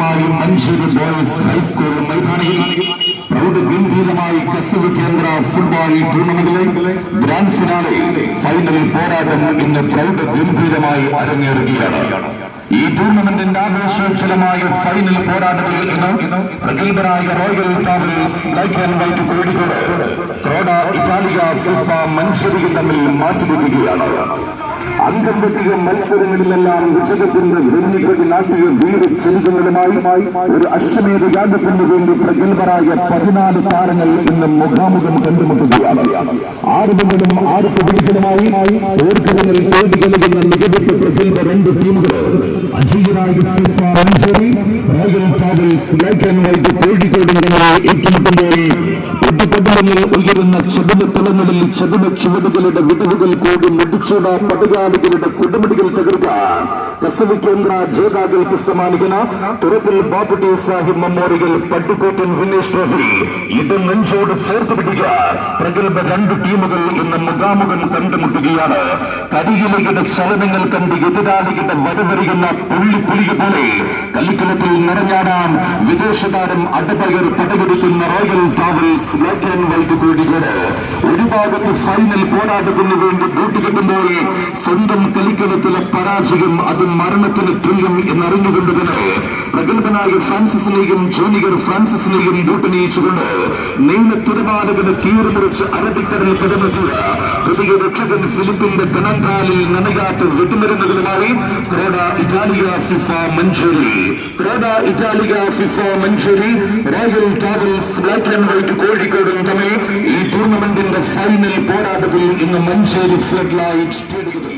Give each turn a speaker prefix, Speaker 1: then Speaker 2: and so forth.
Speaker 1: ഗംഭീരമായി Manjeri boys high school മൈതാനിയിൽ പ്രൗഢ ഗംഭീരമായി കസവ് കേന്ദ്ര ഫുട്ബോൾ ടൂർണമെന്റിലെ ഗ്രാൻഡ് ഫിനാലെ ഫൈനൽ പോരാട്ടം ഇന്ന് പ്രൗഢ ഗംഭീരമായി അരങ്ങേറുകയാണ്. ഈ ടൂർണമെന്റിന്റെ ആവേശോജ്വലമായ ഫൈനൽ പോരാട്ടത്തിൽ ഇന്ന് പ്രഗത്ഭരായ Royal Travels Black and White Kozhikode ക്രോഡ ഇറ്റാലിയ ഫിഫ മഞ്ചേരിയിൽ തമ്മിൽ മാറ്റുരയ്ക്കുകയാണ്. അംഗം വെട്ടിയ മത്സരങ്ങളിലെല്ലാം വിജയത്തിന്റെ വെന്നിക്കൊടി നാട്ടിയ വീട് ചെരുകങ്ങളുമായി ഒരു അശ്വമേധ യാഗത്തിന് വേണ്ടി പ്രഗത്ഭരായ 14 താരങ്ങൾ ഇന്ന് മുഖാമുഖം കണ്ടുമുട്ടുകയാണ്. 6 മുതലും 6 പ്രതികളുമായി ഓർക്കലങ്ങളിൽ തോൽവി കളിക്കുന്ന മികവുറ്റ പ്രഗത്ഭ 2 ടീമുകൾ അജീയനായ FIFA Manjeri Royal Travels Black and White Kozhikode ഏറ്റുമുട്ടുമ്പോൾ ഒട്ടുപടലങ്ങളിൽ ഉയരുന്ന ചതുരത്തലങ്ങളിൽ ചതുര ചുവടുകളുടെ വിടവുകൾ കൂടി മുടിച്ചൂട പടയാളികളുടെ കൊടുമുടികൾ തകർക്കാൻ കസവ് കേന്ദ്ര ജേതാക്കൾക്ക് സമ്മാനിക്കുന്ന തുറപ്പിൽ ബാപ്പുട്ടി സാഹിബ് മെമ്മോറിയൽ പട്ടുകോട്ടൻ വിനേഷ് ട്രോഫി ഇത് നെഞ്ചോട് ചേർത്ത് പിടിക്കാൻ പ്രഗത്ഭ 2 ടീമുകൾ ഇന്ന് മുഖാമുഖം കണ്ടുമുട്ടുകയാണ്. കരിയിലയുടെ ചലനങ്ങൾ കണ്ട് എതിരാളികളുടെ വരവറിയുന്ന പുള്ളിപ്പുലിയെ പോലെ കളിക്കളത്തിൽ നിറഞ്ഞാടാൻ വിദേശ താരം അടപയർ പടവെടുക്കുന്ന Royal Travels Black and White Kozhikode ഒരു ഭാഗത്ത് ഫൈനൽ പോരാട്ടത്തിന് വേണ്ടി കൂട്ടുകെട്ടുമ്പോൾ സ്വന്തം കളിക്കളത്തിലെ പരാജയം അത് മരണത്തിന് തുല്യം എന്നറിഞ്ഞുകൊണ്ട് തന്നെ പ്രഗത്ഭനായ ഫ്രാൻസിസിനെയും ജൂനിയർ ഫ്രാൻസിസിനെയും കൂട്ടുനയിച്ചുകൊണ്ട് നീല തിരുവാലകളെ തീർമുറിച്ച് അറബിക്കടൽ കിടന്നെത്തിയ പുതിയ രക്ഷകൻ ഫിലിപ്പിന്റെ കനങ്കാലിൽ നനയാത്ത വെടിമരുന്നുകളുമായി ക്രോഡ ഇറ്റാലിയ FIFA Manjeri Royal Travels Black and White കോഴിക്കോടും തമ്മിൽ ഈ ടൂർണമെന്റിന്റെ ഫൈനൽ പോരാട്ടത്തിൽ ഇന്ന് മഞ്ചേരി ഫ്ലഡ് ലൈറ്റ് സ്റ്റേഡിയത്തിൽ